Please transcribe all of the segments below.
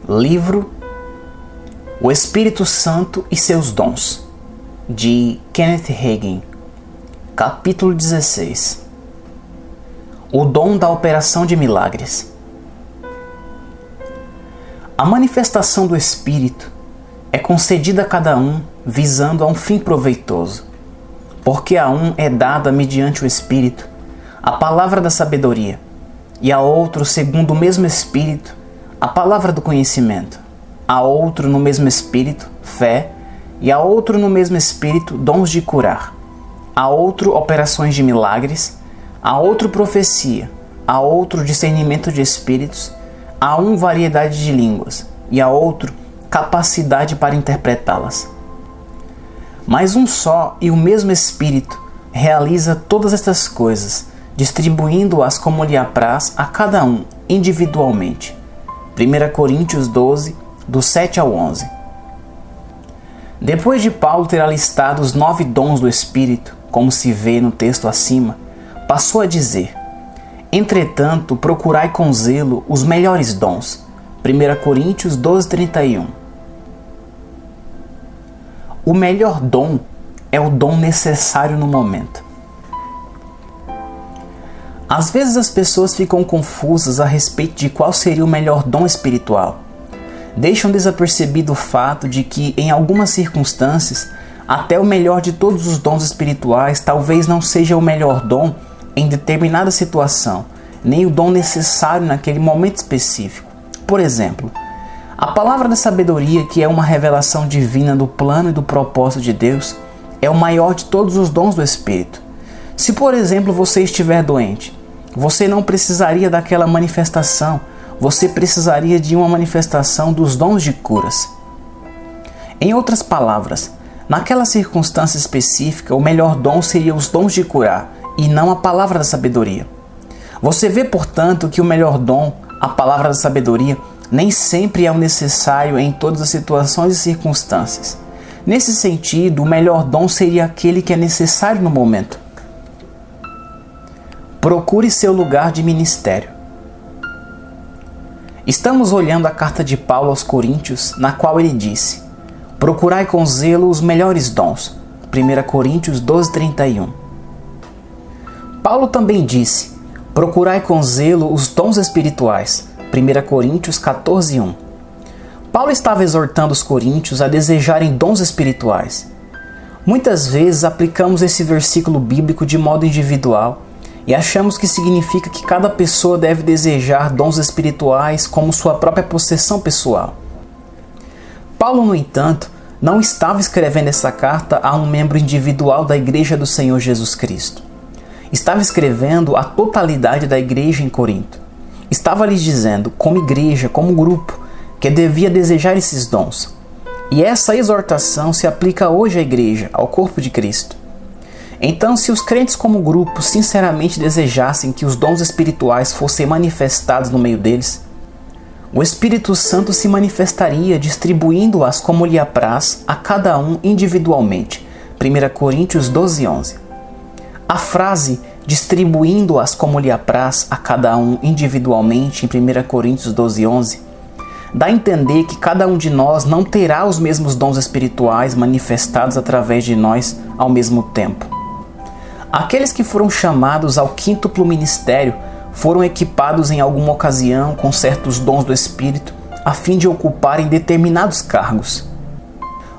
Livro O Espírito Santo e Seus Dons, de Kenneth Hagin, capítulo 16. O dom da operação de milagres. A manifestação do Espírito é concedida a cada um visando a um fim proveitoso, porque a um é dada mediante o Espírito a palavra da sabedoria, e a outro, segundo o mesmo Espírito, a palavra do conhecimento, a outro no mesmo Espírito, fé, e a outro no mesmo Espírito, dons de curar, a outro operações de milagres, a outro profecia, a outro discernimento de espíritos, a um variedade de línguas, e a outro capacidade para interpretá-las. Mas um só e o mesmo Espírito realiza todas estas coisas, distribuindo-as como lhe apraz a cada um individualmente. 1 Coríntios 12, do 7 ao 11. Depois de Paulo ter alistado os 9 dons do Espírito, como se vê no texto acima, passou a dizer: entretanto, procurai com zelo os melhores dons. 1 Coríntios 12, 31. O melhor dom é o dom necessário no momento. Às vezes as pessoas ficam confusas a respeito de qual seria o melhor dom espiritual. Deixam desapercebido o fato de que, em algumas circunstâncias, até o melhor de todos os dons espirituais talvez não seja o melhor dom em determinada situação, nem o dom necessário naquele momento específico. Por exemplo, a palavra da sabedoria, que é uma revelação divina do plano e do propósito de Deus, é o maior de todos os dons do Espírito. Se, por exemplo, você estiver doente, você não precisaria daquela manifestação, você precisaria de uma manifestação dos dons de curas. Em outras palavras, naquela circunstância específica, o melhor dom seria os dons de curar, e não a palavra da sabedoria. Você vê, portanto, que o melhor dom, a palavra da sabedoria, nem sempre é o necessário em todas as situações e circunstâncias. Nesse sentido, o melhor dom seria aquele que é necessário no momento. Procure seu lugar de ministério. Estamos olhando a carta de Paulo aos Coríntios, na qual ele disse: procurai com zelo os melhores dons. 1 Coríntios 12, 31. Paulo também disse: procurai com zelo os dons espirituais. 1 Coríntios 14, 1. Paulo estava exortando os coríntios a desejarem dons espirituais. Muitas vezes aplicamos esse versículo bíblico de modo individual e achamos que significa que cada pessoa deve desejar dons espirituais como sua própria possessão pessoal. Paulo, no entanto, não estava escrevendo essa carta a um membro individual da Igreja do Senhor Jesus Cristo. Estava escrevendo à totalidade da igreja em Corinto. Estava lhes dizendo, como igreja, como grupo, que devia desejar esses dons. E essa exortação se aplica hoje à igreja, ao corpo de Cristo. Então, se os crentes como grupo sinceramente desejassem que os dons espirituais fossem manifestados no meio deles, o Espírito Santo se manifestaria distribuindo-as como lhe apraz a cada um individualmente. 1 Coríntios 12, 11. A frase distribuindo-as como lhe apraz a cada um individualmente em 1 Coríntios 12, 11 dá a entender que cada um de nós não terá os mesmos dons espirituais manifestados através de nós ao mesmo tempo. Aqueles que foram chamados ao quíntuplo ministério foram equipados em alguma ocasião com certos dons do Espírito a fim de ocuparem determinados cargos.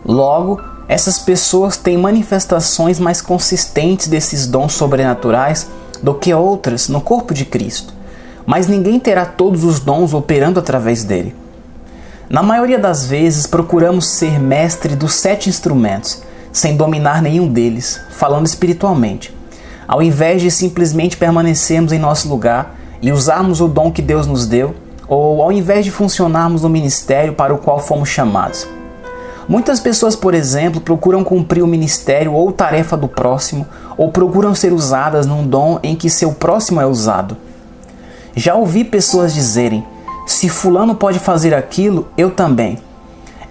Logo, essas pessoas têm manifestações mais consistentes desses dons sobrenaturais do que outras no corpo de Cristo, mas ninguém terá todos os dons operando através dele. Na maioria das vezes procuramos ser mestre dos 7 instrumentos, sem dominar nenhum deles, falando espiritualmente, ao invés de simplesmente permanecermos em nosso lugar e usarmos o dom que Deus nos deu, ou ao invés de funcionarmos no ministério para o qual fomos chamados. Muitas pessoas, por exemplo, procuram cumprir o ministério ou tarefa do próximo, ou procuram ser usadas num dom em que seu próximo é usado. Já ouvi pessoas dizerem: se fulano pode fazer aquilo, eu também.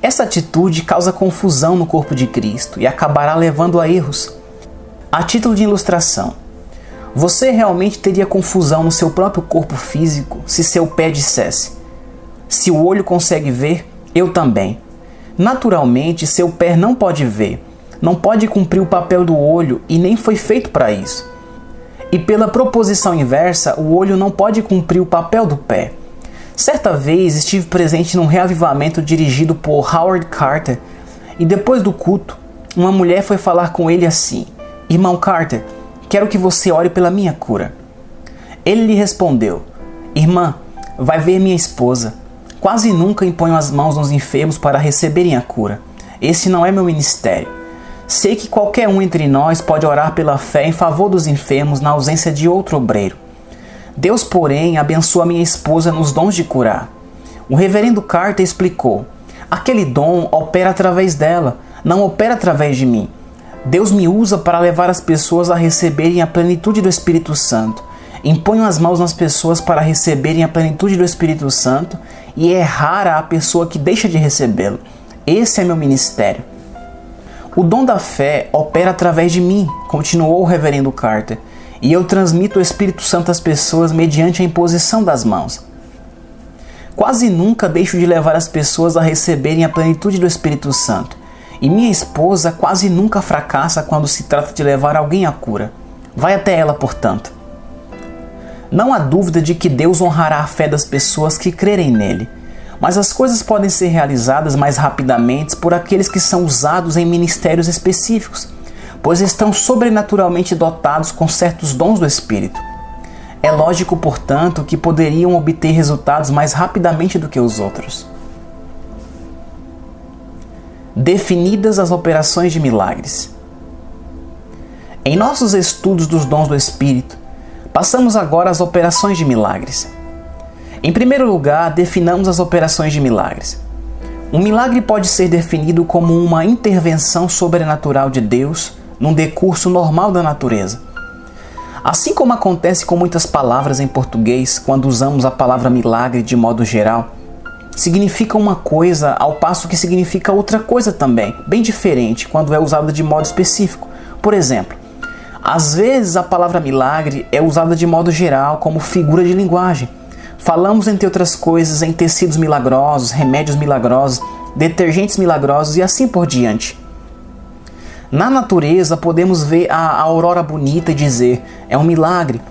Essa atitude causa confusão no corpo de Cristo e acabará levando a erros. A título de ilustração, você realmente teria confusão no seu próprio corpo físico se seu pé dissesse: Se o olho consegue ver, eu também. Naturalmente, seu pé não pode ver, não pode cumprir o papel do olho e nem foi feito para isso. E pela proposição inversa, o olho não pode cumprir o papel do pé. Certa vez estive presente num reavivamento dirigido por Howard Carter e depois do culto, uma mulher foi falar com ele assim: Irmão Carter, quero que você ore pela minha cura. Ele lhe respondeu: Irmã, vai ver minha esposa. Quase nunca imponho as mãos nos enfermos para receberem a cura. Esse não é meu ministério. Sei que qualquer um entre nós pode orar pela fé em favor dos enfermos na ausência de outro obreiro. Deus, porém, abençoa minha esposa nos dons de curar. O reverendo Carter explicou: aquele dom opera através dela, não opera através de mim. Deus me usa para levar as pessoas a receberem a plenitude do Espírito Santo. Imponho as mãos nas pessoas para receberem a plenitude do Espírito Santo e é rara a pessoa que deixa de recebê-lo. Esse é meu ministério. O dom da fé opera através de mim, continuou o reverendo Carter, e eu transmito o Espírito Santo às pessoas mediante a imposição das mãos. Quase nunca deixo de levar as pessoas a receberem a plenitude do Espírito Santo, e minha esposa quase nunca fracassa quando se trata de levar alguém à cura. Vai até ela, portanto. Não há dúvida de que Deus honrará a fé das pessoas que crerem nele, mas as coisas podem ser realizadas mais rapidamente por aqueles que são usados em ministérios específicos, pois estão sobrenaturalmente dotados com certos dons do Espírito. É lógico, portanto, que poderiam obter resultados mais rapidamente do que os outros. Definidas as operações de milagres. Em nossos estudos dos dons do Espírito, passamos agora às operações de milagres. Em primeiro lugar, definamos as operações de milagres. Um milagre pode ser definido como uma intervenção sobrenatural de Deus num decurso normal da natureza. Assim como acontece com muitas palavras em português, quando usamos a palavra milagre de modo geral, significa uma coisa ao passo que significa outra coisa também, bem diferente quando é usada de modo específico. Por exemplo, às vezes a palavra milagre é usada de modo geral como figura de linguagem. Falamos, entre outras coisas, em tecidos milagrosos, remédios milagrosos, detergentes milagrosos e assim por diante. Na natureza podemos ver a aurora bonita e dizer: é um milagre.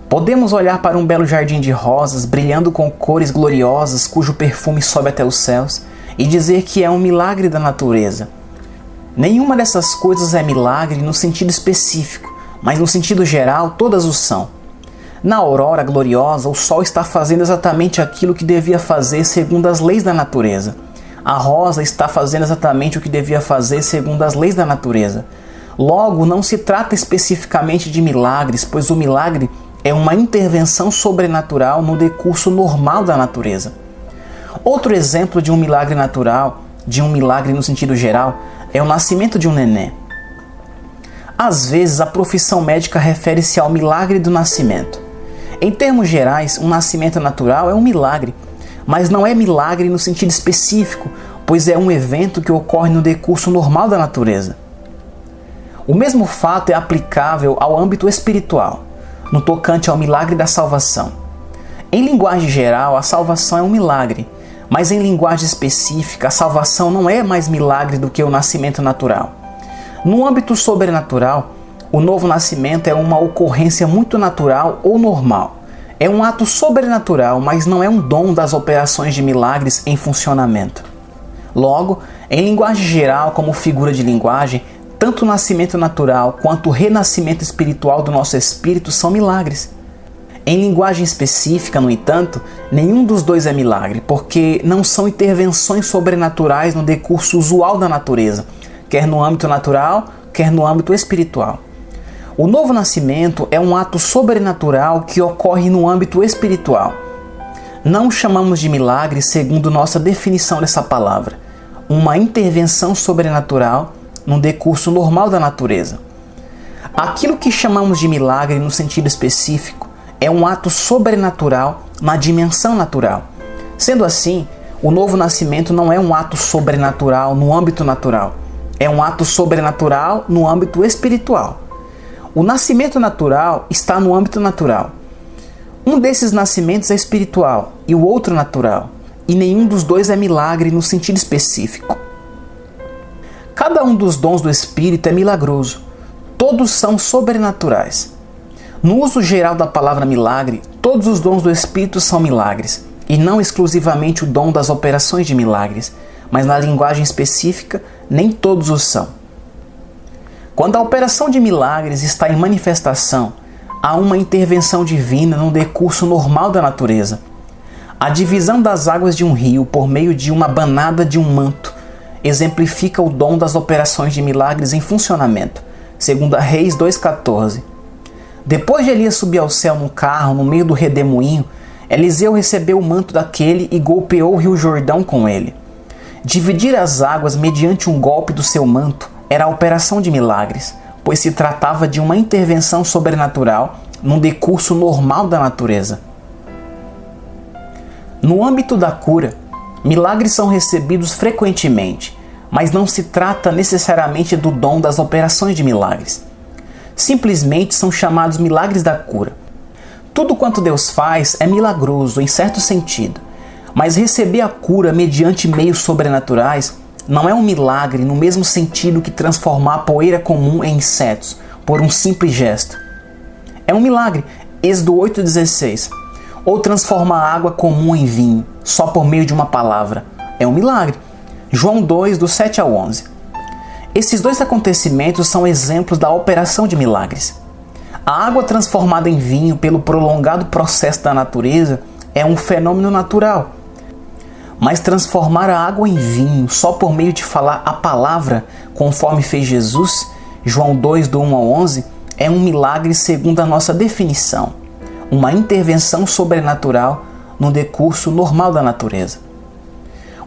Podemos olhar para um belo jardim de rosas brilhando com cores gloriosas cujo perfume sobe até os céus e dizer que é um milagre da natureza. Nenhuma dessas coisas é milagre no sentido específico, mas no sentido geral todas o são. Na aurora gloriosa, o sol está fazendo exatamente aquilo que devia fazer segundo as leis da natureza. A rosa está fazendo exatamente o que devia fazer segundo as leis da natureza. Logo, não se trata especificamente de milagres, pois o milagre é uma intervenção sobrenatural no decurso normal da natureza. Outro exemplo de um milagre natural, de um milagre no sentido geral, é o nascimento de um neném. Às vezes, a profissão médica refere-se ao milagre do nascimento. Em termos gerais, um nascimento natural é um milagre, mas não é milagre no sentido específico, pois é um evento que ocorre no decurso normal da natureza. O mesmo fato é aplicável ao âmbito espiritual, no tocante ao milagre da salvação. Em linguagem geral, a salvação é um milagre, mas em linguagem específica, a salvação não é mais milagre do que o nascimento natural. No âmbito sobrenatural, o novo nascimento é uma ocorrência muito natural ou normal. É um ato sobrenatural, mas não é um dom das operações de milagres em funcionamento. Logo, em linguagem geral, como figura de linguagem, tanto o nascimento natural quanto o renascimento espiritual do nosso espírito são milagres. Em linguagem específica, no entanto, nenhum dos dois é milagre, porque não são intervenções sobrenaturais no decurso usual da natureza, quer no âmbito natural, quer no âmbito espiritual. O novo nascimento é um ato sobrenatural que ocorre no âmbito espiritual. Não o chamamos de milagre segundo nossa definição dessa palavra, uma intervenção sobrenatural num decurso normal da natureza. Aquilo que chamamos de milagre no sentido específico é um ato sobrenatural na dimensão natural. Sendo assim, o novo nascimento não é um ato sobrenatural no âmbito natural, é um ato sobrenatural no âmbito espiritual. O nascimento natural está no âmbito natural. Um desses nascimentos é espiritual e o outro natural. e nenhum dos dois é milagre no sentido específico. Cada um dos dons do Espírito é milagroso. Todos são sobrenaturais. No uso geral da palavra milagre, todos os dons do Espírito são milagres, e não exclusivamente o dom das operações de milagres, mas na linguagem específica, nem todos os são. Quando a operação de milagres está em manifestação, há uma intervenção divina no decurso normal da natureza. A divisão das águas de um rio por meio de uma banada de um manto exemplifica o dom das operações de milagres em funcionamento, segundo Reis 2,14. Depois de Elias subir ao céu num carro no meio do redemoinho, Eliseu recebeu o manto daquele e golpeou o rio Jordão com ele. Dividir as águas mediante um golpe do seu manto era a operação de milagres, pois se tratava de uma intervenção sobrenatural num decurso normal da natureza. No âmbito da cura, milagres são recebidos frequentemente, mas não se trata necessariamente do dom das operações de milagres. Simplesmente são chamados milagres da cura. Tudo quanto Deus faz é milagroso em certo sentido, mas receber a cura mediante meios sobrenaturais não é um milagre no mesmo sentido que transformar a poeira comum em insetos por um simples gesto. É um milagre, Êxodo 8,16. Ou transformar a água comum em vinho, só por meio de uma palavra. É um milagre. João 2, do 7 ao 11. Esses dois acontecimentos são exemplos da operação de milagres. A água transformada em vinho pelo prolongado processo da natureza é um fenômeno natural. Mas transformar a água em vinho só por meio de falar a palavra, conforme fez Jesus, João 2, do 1 ao 11, é um milagre segundo a nossa definição. Uma intervenção sobrenatural no decurso normal da natureza.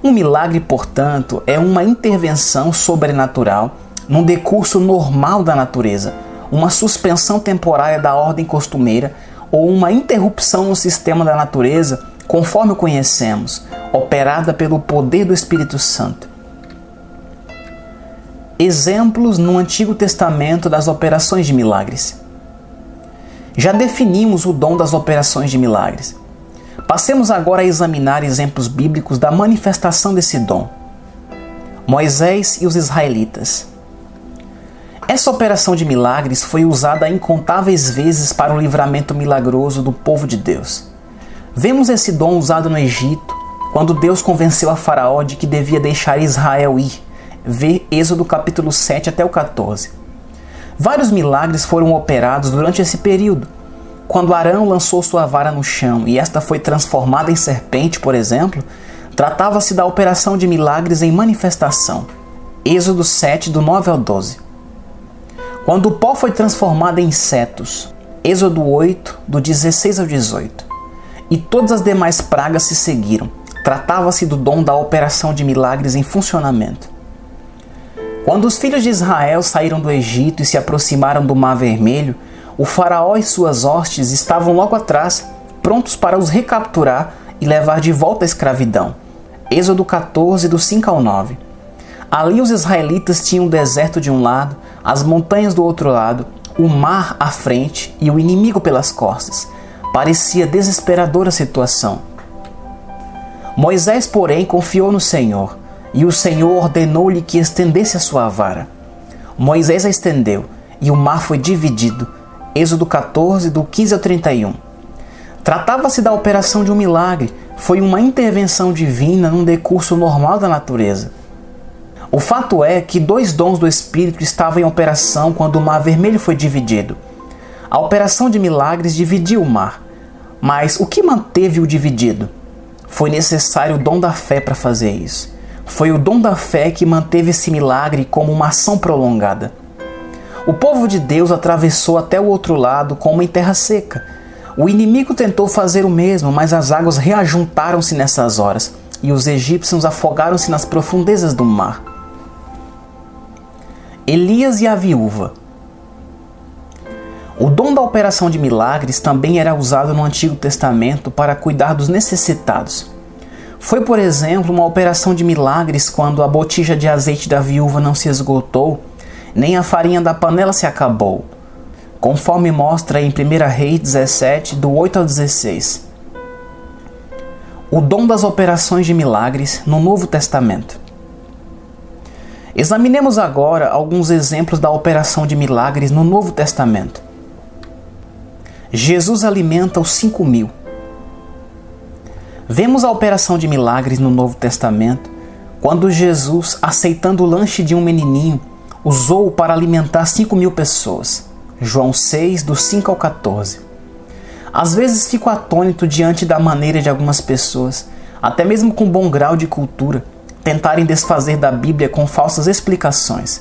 Um milagre, portanto, é uma intervenção sobrenatural num decurso normal da natureza, uma suspensão temporária da ordem costumeira ou uma interrupção no sistema da natureza, conforme o conhecemos, operada pelo poder do Espírito Santo. Exemplos no Antigo Testamento das operações de milagres. Já definimos o dom das operações de milagres. Passemos agora a examinar exemplos bíblicos da manifestação desse dom. Moisés e os israelitas. Essa operação de milagres foi usada incontáveis vezes para o livramento milagroso do povo de Deus. Vemos esse dom usado no Egito, quando Deus convenceu a Faraó de que devia deixar Israel ir. Vê Êxodo capítulo 7 até o 14. Vários milagres foram operados durante esse período. Quando Arão lançou sua vara no chão e esta foi transformada em serpente, por exemplo, tratava-se da operação de milagres em manifestação. Êxodo 7, do 9 ao 12. Quando o pó foi transformado em insetos, Êxodo 8, do 16 ao 18. E todas as demais pragas se seguiram. Tratava-se do dom da operação de milagres em funcionamento. Quando os filhos de Israel saíram do Egito e se aproximaram do Mar Vermelho, o faraó e suas hostes estavam logo atrás, prontos para os recapturar e levar de volta à escravidão. Êxodo 14, do 5 ao 9. Ali os israelitas tinham o deserto de um lado, as montanhas do outro lado, o mar à frente e o inimigo pelas costas. Parecia desesperadora a situação. Moisés, porém, confiou no Senhor, e o Senhor ordenou-lhe que estendesse a sua vara. Moisés a estendeu, e o mar foi dividido. Êxodo 14, do 15 ao 31. Tratava-se da operação de um milagre, foi uma intervenção divina num decurso normal da natureza. O fato é que dois dons do Espírito estavam em operação quando o Mar Vermelho foi dividido. A operação de milagres dividiu o mar. Mas o que manteve-o dividido? Foi necessário o dom da fé para fazer isso. Foi o dom da fé que manteve esse milagre como uma ação prolongada. O povo de Deus atravessou até o outro lado como em terra seca. O inimigo tentou fazer o mesmo, mas as águas reajuntaram-se nessas horas, e os egípcios afogaram-se nas profundezas do mar. Elias e a viúva. O dom da operação de milagres também era usado no Antigo Testamento para cuidar dos necessitados. Foi, por exemplo, uma operação de milagres quando a botija de azeite da viúva não se esgotou, nem a farinha da panela se acabou, conforme mostra em 1 Reis 17, do 8 ao 16. O dom das operações de milagres no Novo Testamento. Examinemos agora alguns exemplos da operação de milagres no Novo Testamento. Jesus alimenta os 5.000. Vemos a operação de milagres no Novo Testamento quando Jesus, aceitando o lanche de um menininho, usou-o para alimentar 5.000 pessoas. João 6, do 5 ao 14. Às vezes fico atônito diante da maneira de algumas pessoas, até mesmo com bom grau de cultura, tentarem desfazer da Bíblia com falsas explicações.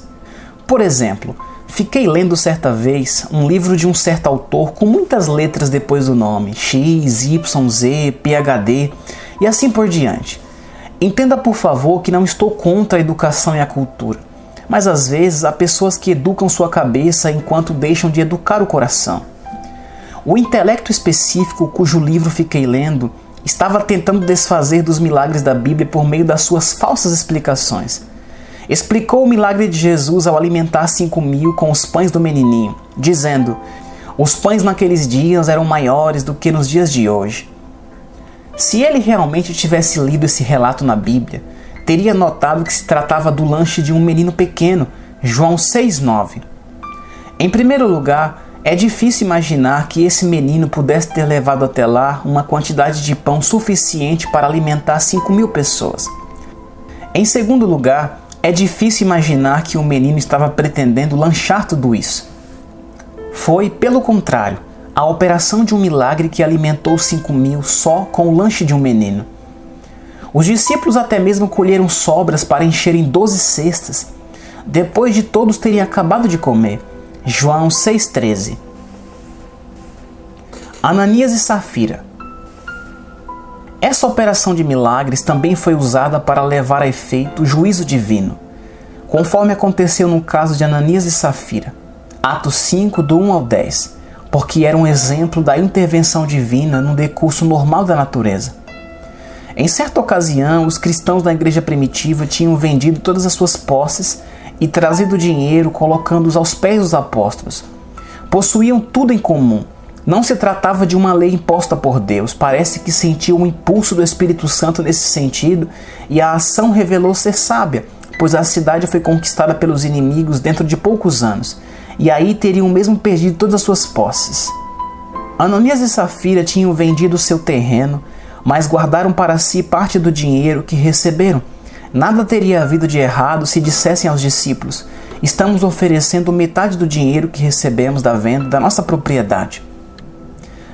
Por exemplo, fiquei lendo certa vez um livro de um certo autor com muitas letras depois do nome, X, Y, Z, PhD e assim por diante. Entenda por favor que não estou contra a educação e a cultura, mas às vezes há pessoas que educam sua cabeça enquanto deixam de educar o coração. O intelecto específico cujo livro fiquei lendo estava tentando desfazer dos milagres da Bíblia por meio das suas falsas explicações. Explicou o milagre de Jesus ao alimentar 5.000 com os pães do menininho, dizendo: os pães naqueles dias eram maiores do que nos dias de hoje. Se ele realmente tivesse lido esse relato na Bíblia, teria notado que se tratava do lanche de um menino pequeno, João 6,9. Em primeiro lugar, é difícil imaginar que esse menino pudesse ter levado até lá uma quantidade de pão suficiente para alimentar 5.000 pessoas. Em segundo lugar, é difícil imaginar que o menino estava pretendendo lanchar tudo isso. Foi, pelo contrário, a operação de um milagre que alimentou 5.000 só com o lanche de um menino. Os discípulos até mesmo colheram sobras para encherem 12 cestas, depois de todos terem acabado de comer. João 6,13. Ananias e Safira. Essa operação de milagres também foi usada para levar a efeito o juízo divino, conforme aconteceu no caso de Ananias e Safira, Atos 5, do 1 ao 10, porque era um exemplo da intervenção divina no decurso normal da natureza. Em certa ocasião, os cristãos da igreja primitiva tinham vendido todas as suas posses e trazido dinheiro colocando-os aos pés dos apóstolos. Possuíam tudo em comum. Não se tratava de uma lei imposta por Deus. Parece que sentiu um impulso do Espírito Santo nesse sentido e a ação revelou ser sábia, pois a cidade foi conquistada pelos inimigos dentro de poucos anos, e aí teriam mesmo perdido todas as suas posses. Ananias e Safira tinham vendido seu terreno, mas guardaram para si parte do dinheiro que receberam. Nada teria havido de errado se dissessem aos discípulos: estamos oferecendo metade do dinheiro que recebemos da venda da nossa propriedade.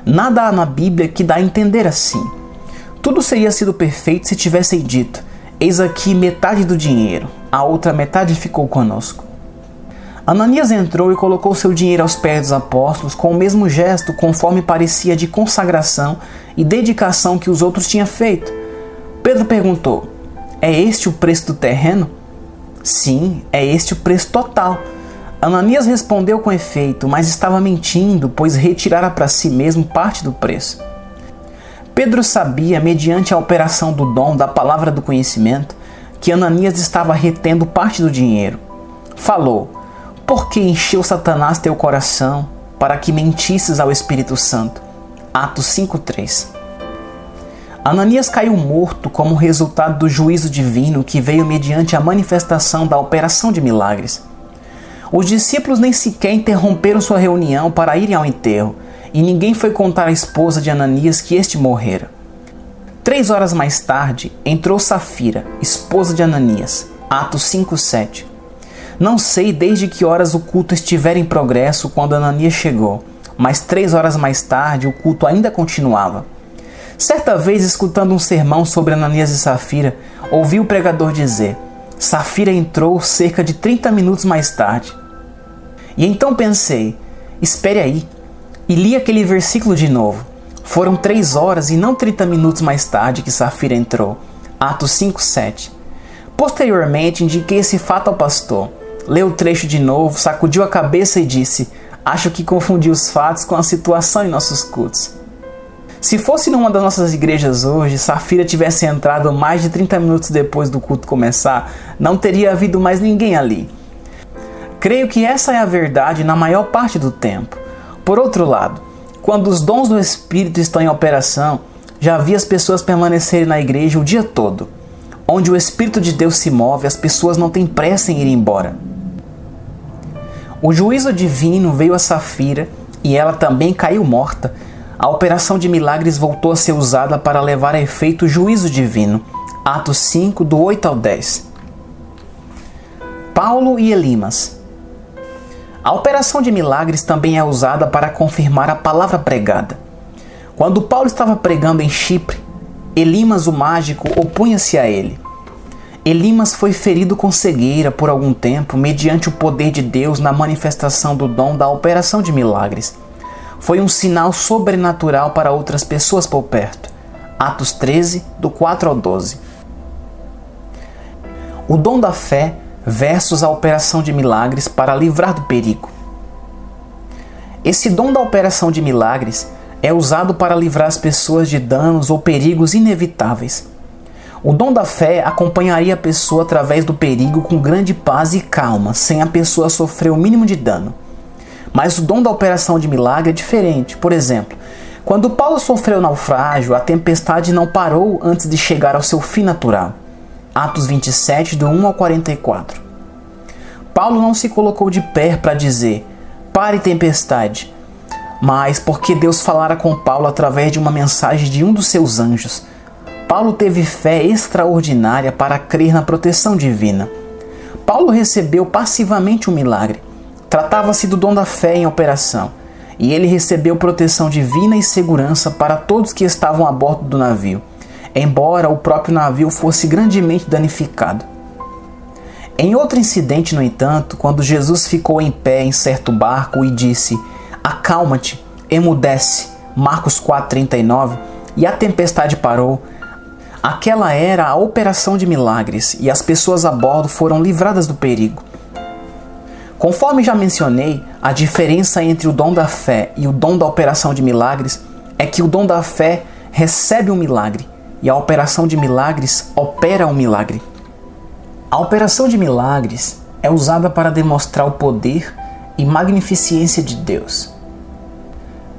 Nada há na Bíblia que dá a entender assim. Tudo seria sido perfeito se tivessem dito: eis aqui metade do dinheiro, a outra metade ficou conosco. Ananias entrou e colocou seu dinheiro aos pés dos apóstolos com o mesmo gesto, conforme parecia de consagração e dedicação que os outros tinham feito. Pedro perguntou: é este o preço do terreno? Sim, é este o preço total. Ananias respondeu com efeito, mas estava mentindo, pois retirara para si mesmo parte do preço. Pedro sabia, mediante a operação do dom da palavra do conhecimento, que Ananias estava retendo parte do dinheiro. Falou: por que encheu Satanás teu coração para que mentisses ao Espírito Santo? Atos 5,3. Ananias caiu morto como resultado do juízo divino que veio mediante a manifestação da operação de milagres. Os discípulos nem sequer interromperam sua reunião para irem ao enterro, e ninguém foi contar à esposa de Ananias que este morrera. 3 horas mais tarde, entrou Safira, esposa de Ananias. Atos 5,7. Não sei desde que horas o culto estiver em progresso quando Ananias chegou, mas 3 horas mais tarde o culto ainda continuava. Certa vez, escutando um sermão sobre Ananias e Safira, ouvi o pregador dizer: Safira entrou cerca de 30 minutos mais tarde. E então pensei: espere aí, e li aquele versículo de novo. Foram 3 horas e não 30 minutos mais tarde que Safira entrou. Atos 5,7. Posteriormente, indiquei esse fato ao pastor. Leu o trecho de novo, sacudiu a cabeça e disse: acho que confundi os fatos com a situação em nossos cultos. Se fosse numa das nossas igrejas hoje, Safira tivesse entrado mais de 30 minutos depois do culto começar, não teria havido mais ninguém ali. Creio que essa é a verdade na maior parte do tempo. Por outro lado, quando os dons do Espírito estão em operação, já vi as pessoas permanecerem na igreja o dia todo. Onde o Espírito de Deus se move, as pessoas não têm pressa em ir embora. O juízo divino veio a Safira e ela também caiu morta. A operação de milagres voltou a ser usada para levar a efeito o juízo divino. Atos 5, do 8 ao 10. Paulo e Elimas. A operação de milagres também é usada para confirmar a palavra pregada. Quando Paulo estava pregando em Chipre, Elimas, o mágico, opunha-se a ele. Elimas foi ferido com cegueira por algum tempo mediante o poder de Deus na manifestação do dom da operação de milagres. Foi um sinal sobrenatural para outras pessoas por perto. Atos 13, do 4 ao 12. O dom da fé versus a operação de milagres para livrar do perigo. Esse dom da operação de milagres é usado para livrar as pessoas de danos ou perigos inevitáveis. O dom da fé acompanharia a pessoa através do perigo com grande paz e calma, sem a pessoa sofrer o mínimo de dano. Mas o dom da operação de milagre é diferente. Por exemplo, quando Paulo sofreu naufrágio, a tempestade não parou antes de chegar ao seu fim natural. Atos 27, do 1 ao 44. Paulo não se colocou de pé para dizer, pare tempestade, mas porque Deus falara com Paulo através de uma mensagem de um dos seus anjos. Paulo teve fé extraordinária para crer na proteção divina. Paulo recebeu passivamente um milagre. Tratava-se do dom da fé em operação, e ele recebeu proteção divina e segurança para todos que estavam a bordo do navio, embora o próprio navio fosse grandemente danificado. Em outro incidente, no entanto, quando Jesus ficou em pé em certo barco e disse, acalma-te, emudece, Marcos 4,39, e a tempestade parou, aquela era a operação de milagres e as pessoas a bordo foram livradas do perigo. Conforme já mencionei, a diferença entre o dom da fé e o dom da operação de milagres é que o dom da fé recebe um milagre e a operação de milagres opera um milagre. A operação de milagres é usada para demonstrar o poder e magnificência de Deus.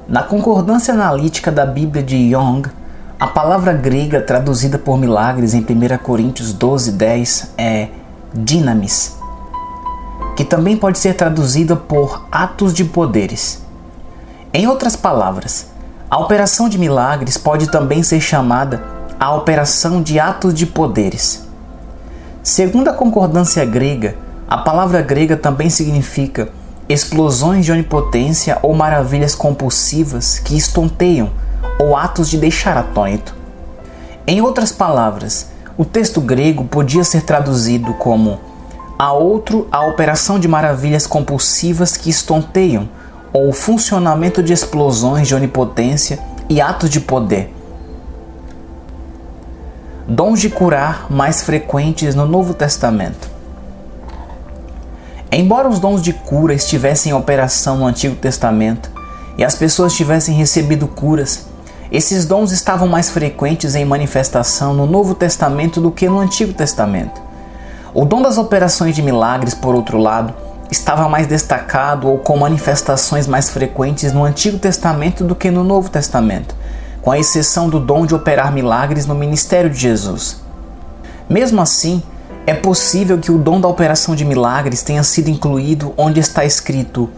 Na concordância analítica da Bíblia de Young, a palavra grega traduzida por milagres em 1 Coríntios 12:10 é dynamis, que também pode ser traduzida por atos de poderes. Em outras palavras, a operação de milagres pode também ser chamada a operação de atos de poderes. Segundo a concordância grega, a palavra grega também significa explosões de onipotência ou maravilhas compulsivas que estonteiam ou atos de deixar atônito. Em outras palavras, o texto grego podia ser traduzido como a operação de maravilhas compulsivas que estonteiam ou o funcionamento de explosões de onipotência e atos de poder. Dons de curar mais frequentes no Novo Testamento. Embora os dons de cura estivessem em operação no Antigo Testamento e as pessoas tivessem recebido curas, esses dons estavam mais frequentes em manifestação no Novo Testamento do que no Antigo Testamento. O dom das operações de milagres, por outro lado, estava mais destacado ou com manifestações mais frequentes no Antigo Testamento do que no Novo Testamento, com a exceção do dom de operar milagres no ministério de Jesus. Mesmo assim, é possível que o dom da operação de milagres tenha sido incluído onde está escrito: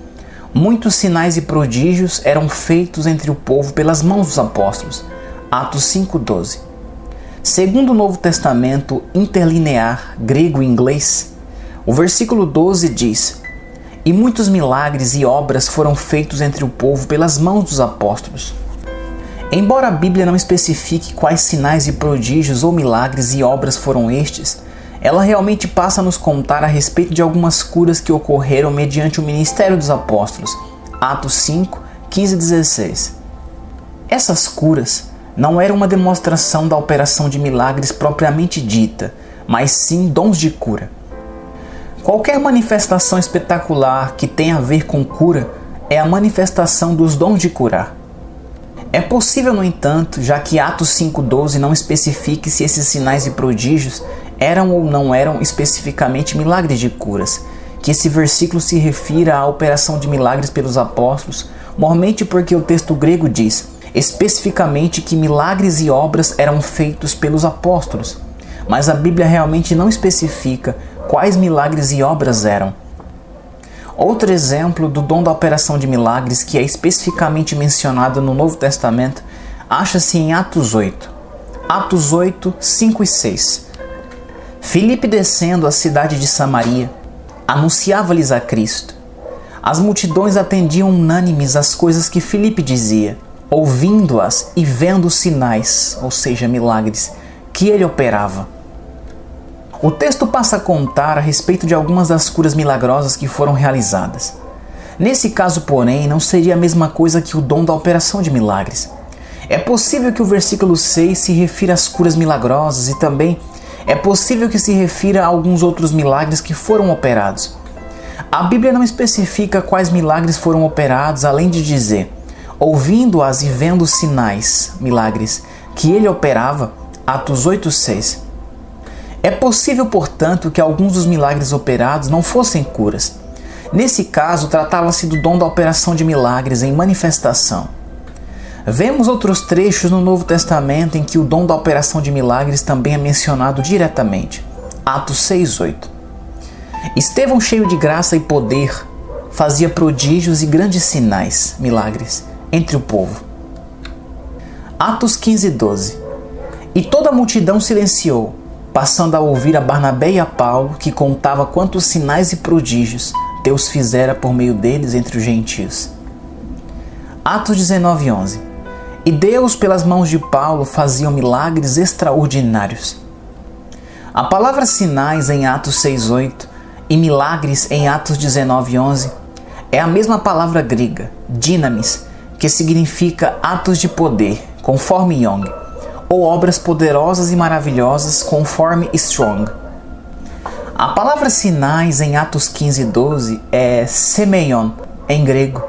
muitos sinais e prodígios eram feitos entre o povo pelas mãos dos apóstolos. Atos 5:12. Segundo o Novo Testamento interlinear grego e inglês, o versículo 12 diz: e muitos milagres e obras foram feitos entre o povo pelas mãos dos apóstolos. Embora a Bíblia não especifique quais sinais e prodígios ou milagres e obras foram estes, ela realmente passa a nos contar a respeito de algumas curas que ocorreram mediante o ministério dos apóstolos. Atos 5, 15 e 16. Essas curas não eram uma demonstração da operação de milagres propriamente dita, mas sim dons de cura. Qualquer manifestação espetacular que tenha a ver com cura é a manifestação dos dons de curar. É possível, no entanto, já que Atos 5:12 não especifique se esses sinais e prodígios eram ou não eram especificamente milagres de curas, que esse versículo se refira à operação de milagres pelos apóstolos, mormente porque o texto grego diz: especificamente que milagres e obras eram feitos pelos apóstolos, mas a Bíblia realmente não especifica quais milagres e obras eram. Outro exemplo do dom da operação de milagres que é especificamente mencionado no Novo Testamento acha-se em Atos 8. Atos 8, 5 e 6. Filipe, descendo à cidade de Samaria, anunciava-lhes a Cristo. As multidões atendiam unânimes às coisas que Filipe dizia, ouvindo-as e vendo os sinais, ou seja, milagres, que ele operava. O texto passa a contar a respeito de algumas das curas milagrosas que foram realizadas. Nesse caso, porém, não seria a mesma coisa que o dom da operação de milagres. É possível que o versículo 6 se refira às curas milagrosas e também é possível que se refira a alguns outros milagres que foram operados. A Bíblia não especifica quais milagres foram operados, além de dizer, ouvindo-as e vendo os sinais, milagres, que ele operava, Atos 8:6. É possível, portanto, que alguns dos milagres operados não fossem curas. Nesse caso, tratava-se do dom da operação de milagres em manifestação. Vemos outros trechos no Novo Testamento em que o dom da operação de milagres também é mencionado diretamente. Atos 6:8. Estevão, cheio de graça e poder, fazia prodígios e grandes sinais, milagres, entre o povo. Atos 15:12. E toda a multidão silenciou, passando a ouvir a Barnabé e a Paulo, que contava quantos sinais e prodígios Deus fizera por meio deles entre os gentios. Atos 19:11. E Deus, pelas mãos de Paulo, fazia milagres extraordinários. A palavra sinais em Atos 6:8 e milagres em Atos 19:11 é a mesma palavra grega, dynamis, que significa atos de poder, conforme Young, ou obras poderosas e maravilhosas, conforme Strong. A palavra sinais em Atos 15:12 é semeion, em grego,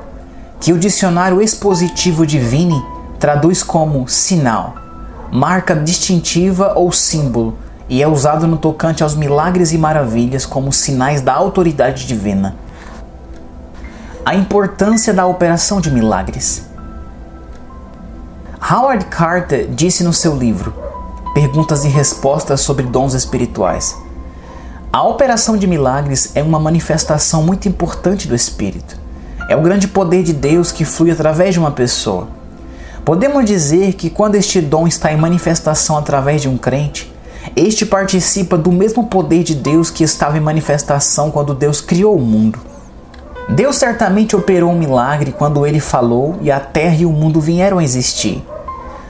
que o dicionário expositivo de Vini traduz como sinal, marca distintiva ou símbolo, e é usado no tocante aos milagres e maravilhas como sinais da autoridade divina. A importância da operação de milagres. Howard Carter disse no seu livro Perguntas e Respostas sobre Dons Espirituais: a operação de milagres é uma manifestação muito importante do Espírito. É o grande poder de Deus que flui através de uma pessoa. Podemos dizer que quando este dom está em manifestação através de um crente, este participa do mesmo poder de Deus que estava em manifestação quando Deus criou o mundo. Deus certamente operou um milagre quando Ele falou e a terra e o mundo vieram a existir.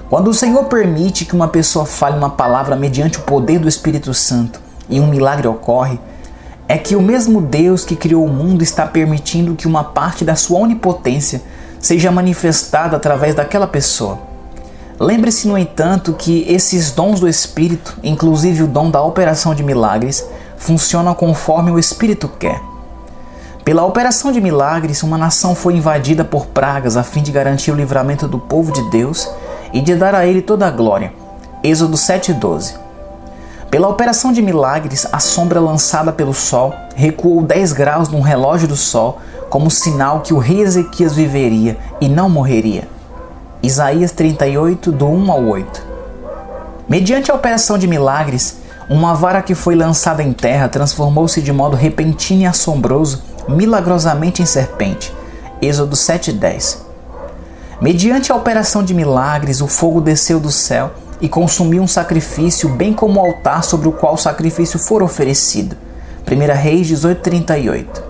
Quando o Senhor permite que uma pessoa fale uma palavra mediante o poder do Espírito Santo e um milagre ocorre, é que o mesmo Deus que criou o mundo está permitindo que uma parte da sua onipotência seja manifestada através daquela pessoa. Lembre-se, no entanto, que esses dons do Espírito, inclusive o dom da operação de milagres, funcionam conforme o Espírito quer. Pela operação de milagres, uma nação foi invadida por pragas a fim de garantir o livramento do povo de Deus e de dar a ele toda a glória. Êxodo 7:12. Pela operação de milagres, a sombra lançada pelo sol recuou 10 graus num relógio do sol, como sinal que o rei Ezequias viveria e não morreria. Isaías 38, do 1 ao 8. Mediante a operação de milagres, uma vara que foi lançada em terra transformou-se de modo repentino e assombroso, milagrosamente em serpente. Êxodo 7:10. Mediante a operação de milagres, o fogo desceu do céu e consumiu um sacrifício, bem como o altar sobre o qual o sacrifício for oferecido. 1 Reis 18:38.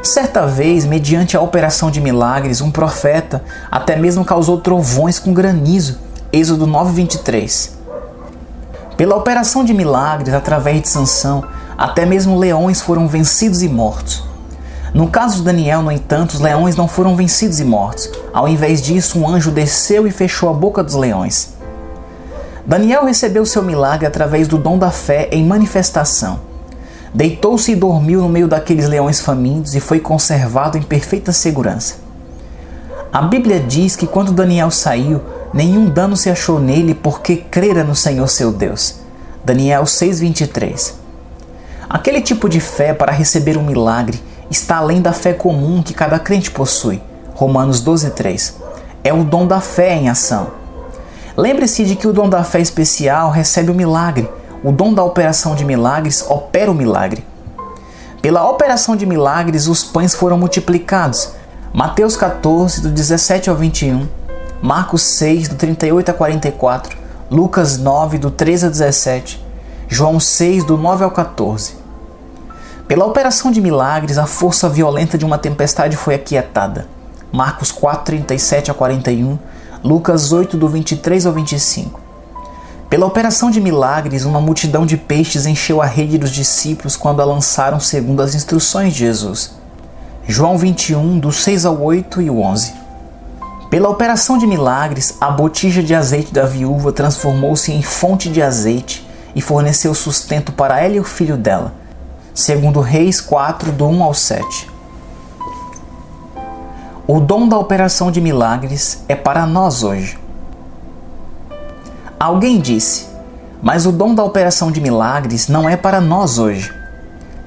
Certa vez, mediante a operação de milagres, um profeta até mesmo causou trovões com granizo. Êxodo 9:23. Pela operação de milagres, através de Sansão, até mesmo leões foram vencidos e mortos. No caso de Daniel, no entanto, os leões não foram vencidos e mortos. Ao invés disso, um anjo desceu e fechou a boca dos leões. Daniel recebeu seu milagre através do dom da fé em manifestação. Deitou-se e dormiu no meio daqueles leões famintos e foi conservado em perfeita segurança. A Bíblia diz que quando Daniel saiu, nenhum dano se achou nele porque crera no Senhor seu Deus. Daniel 6:23. Aquele tipo de fé para receber um milagre está além da fé comum que cada crente possui. Romanos 12:3. é o dom da fé em ação. Lembre-se de que o dom da fé especial recebe o milagre. O dom da operação de milagres opera o milagre. Pela operação de milagres, os pães foram multiplicados. Mateus 14, do 17 ao 21, Marcos 6, do 38 a 44, Lucas 9, do 13 a 17, João 6, do 9 ao 14. Pela operação de milagres, a força violenta de uma tempestade foi aquietada. Marcos 4, 37 a 41, Lucas 8, do 23 ao 25. Pela operação de milagres, uma multidão de peixes encheu a rede dos discípulos quando a lançaram segundo as instruções de Jesus. João 21, do 6 ao 8 e o 11. Pela operação de milagres, a botija de azeite da viúva transformou-se em fonte de azeite e forneceu sustento para ela e o filho dela. Segundo Reis 4, do 1 ao 7. O dom da operação de milagres é para nós hoje. Alguém disse, mas o dom da operação de milagres não é para nós hoje.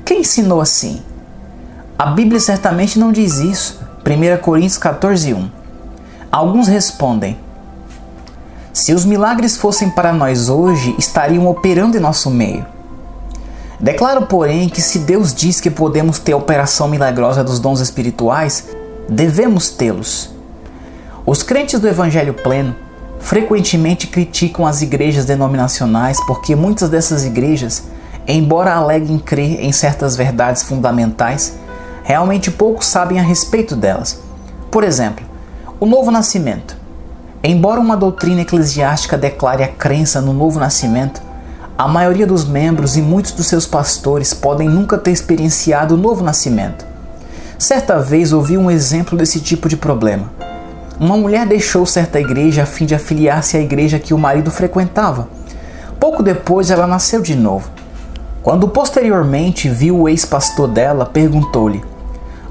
Quem ensinou assim? A Bíblia certamente não diz isso. 1 Coríntios 14, 1. Alguns respondem, se os milagres fossem para nós hoje, estariam operando em nosso meio. Declaro, porém, que se Deus diz que podemos ter a operação milagrosa dos dons espirituais, devemos tê-los. Os crentes do Evangelho pleno frequentemente criticam as igrejas denominacionais porque muitas dessas igrejas, embora aleguem crer em certas verdades fundamentais, realmente pouco sabem a respeito delas. Por exemplo, o novo nascimento. Embora uma doutrina eclesiástica declare a crença no novo nascimento, a maioria dos membros e muitos dos seus pastores podem nunca ter experienciado o novo nascimento. Certa vez ouvi um exemplo desse tipo de problema. Uma mulher deixou certa igreja a fim de afiliar-se à igreja que o marido frequentava. Pouco depois ela nasceu de novo. Quando posteriormente viu o ex-pastor dela, perguntou-lhe,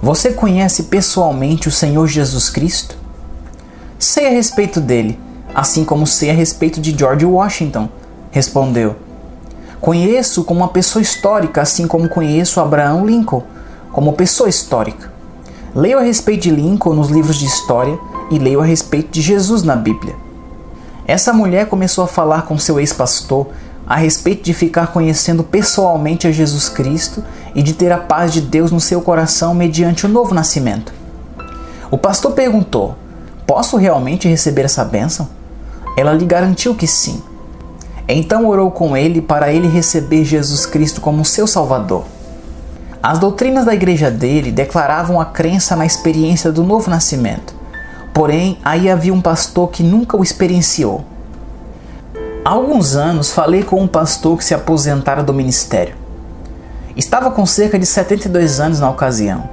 você conhece pessoalmente o Senhor Jesus Cristo? Sei a respeito dele, assim como sei a respeito de George Washington, respondeu. Conheço como uma pessoa histórica, assim como conheço Abraham Lincoln como pessoa histórica. Leio a respeito de Lincoln nos livros de história e leio a respeito de Jesus na Bíblia. Essa mulher começou a falar com seu ex-pastor a respeito de ficar conhecendo pessoalmente a Jesus Cristo e de ter a paz de Deus no seu coração mediante o novo nascimento. O pastor perguntou, posso realmente receber essa bênção? Ela lhe garantiu que sim. Então orou com ele para ele receber Jesus Cristo como seu Salvador. As doutrinas da igreja dele declaravam a crença na experiência do novo nascimento. Porém, aí havia um pastor que nunca o experienciou. Há alguns anos falei com um pastor que se aposentara do ministério. Estava com cerca de 72 anos na ocasião,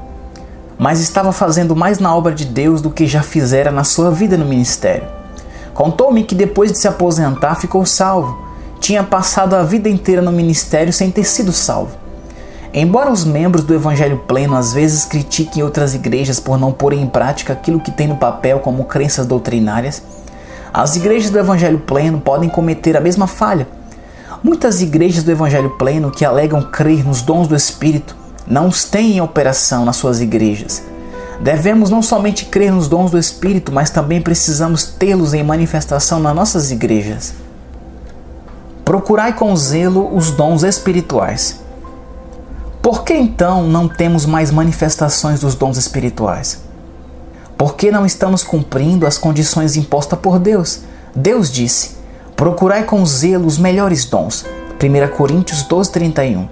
mas estava fazendo mais na obra de Deus do que já fizera na sua vida no ministério. Contou-me que depois de se aposentar ficou salvo. Tinha passado a vida inteira no ministério sem ter sido salvo. Embora os membros do Evangelho pleno às vezes critiquem outras igrejas por não porem em prática aquilo que tem no papel como crenças doutrinárias, as igrejas do Evangelho pleno podem cometer a mesma falha. Muitas igrejas do Evangelho pleno que alegam crer nos dons do Espírito não os têm em operação nas suas igrejas. Devemos não somente crer nos dons do Espírito, mas também precisamos tê-los em manifestação nas nossas igrejas. Procurai com zelo os dons espirituais. Por que então não temos mais manifestações dos dons espirituais? Por que não estamos cumprindo as condições impostas por Deus? Deus disse, procurai com zelo os melhores dons. 1 Coríntios 12, 31.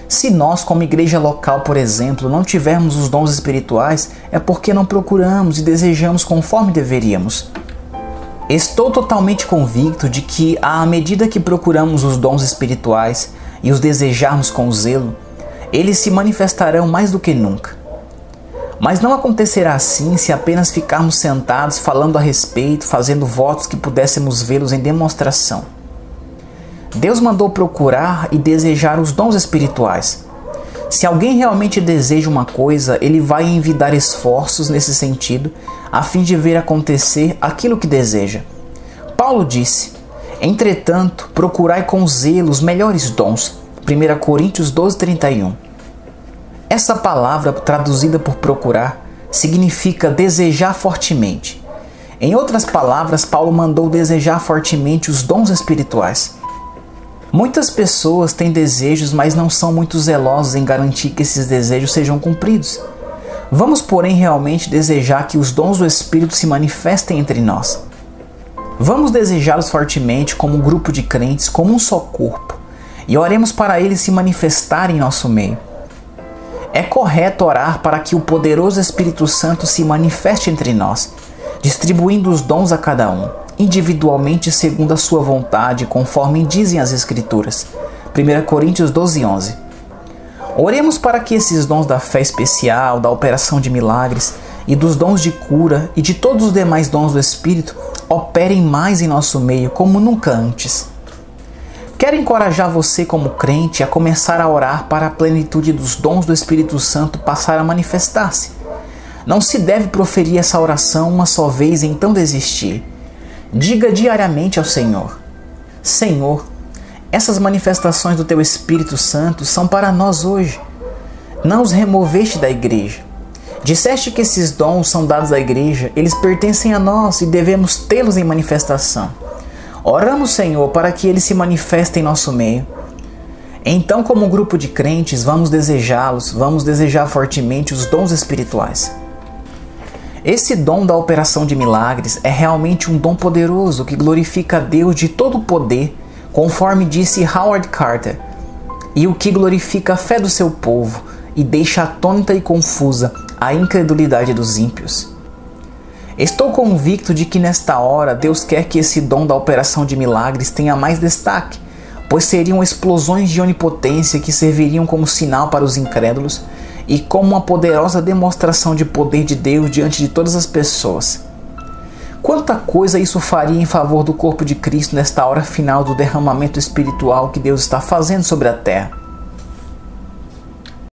Se nós, como igreja local, por exemplo, não tivermos os dons espirituais, é porque não procuramos e desejamos conforme deveríamos. Estou totalmente convicto de que, à medida que procuramos os dons espirituais e os desejarmos com zelo, eles se manifestarão mais do que nunca. Mas não acontecerá assim se apenas ficarmos sentados falando a respeito, fazendo votos que pudéssemos vê-los em demonstração. Deus mandou procurar e desejar os dons espirituais. Se alguém realmente deseja uma coisa, ele vai envidar esforços nesse sentido, a fim de ver acontecer aquilo que deseja. Paulo disse, entretanto, procurai com zelo os melhores dons. 1 Coríntios 12, 31. Essa palavra, traduzida por procurar, significa desejar fortemente. Em outras palavras, Paulo mandou desejar fortemente os dons espirituais. Muitas pessoas têm desejos, mas não são muito zelosos em garantir que esses desejos sejam cumpridos. Vamos, porém, realmente desejar que os dons do Espírito se manifestem entre nós. Vamos desejá-los fortemente como um grupo de crentes, como um só corpo, e oremos para eles se manifestarem em nosso meio. É correto orar para que o poderoso Espírito Santo se manifeste entre nós, distribuindo os dons a cada um, individualmente segundo a sua vontade, conforme dizem as Escrituras. 1 Coríntios 12:11. Oremos para que esses dons da fé especial, da operação de milagres e dos dons de cura e de todos os demais dons do Espírito operem mais em nosso meio como nunca antes. Quero encorajar você como crente a começar a orar para a plenitude dos dons do Espírito Santo passar a manifestar-se. Não se deve proferir essa oração uma só vez e então desistir. Diga diariamente ao Senhor: Senhor, essas manifestações do Teu Espírito Santo são para nós hoje. Não os removeste da igreja. Disseste que esses dons são dados à igreja, eles pertencem a nós e devemos tê-los em manifestação. Oramos, Senhor, para que eles se manifestem em nosso meio. Então, como um grupo de crentes, vamos desejá-los, vamos desejar fortemente os dons espirituais. Esse dom da operação de milagres é realmente um dom poderoso que glorifica a Deus de todo o poder, conforme disse Howard Carter, e o que glorifica a fé do seu povo e deixa atônita e confusa a incredulidade dos ímpios. Estou convicto de que nesta hora Deus quer que esse dom da operação de milagres tenha mais destaque, pois seriam explosões de onipotência que serviriam como sinal para os incrédulos e como uma poderosa demonstração de poder de Deus diante de todas as pessoas. Quanta coisa isso faria em favor do corpo de Cristo nesta hora final do derramamento espiritual que Deus está fazendo sobre a terra.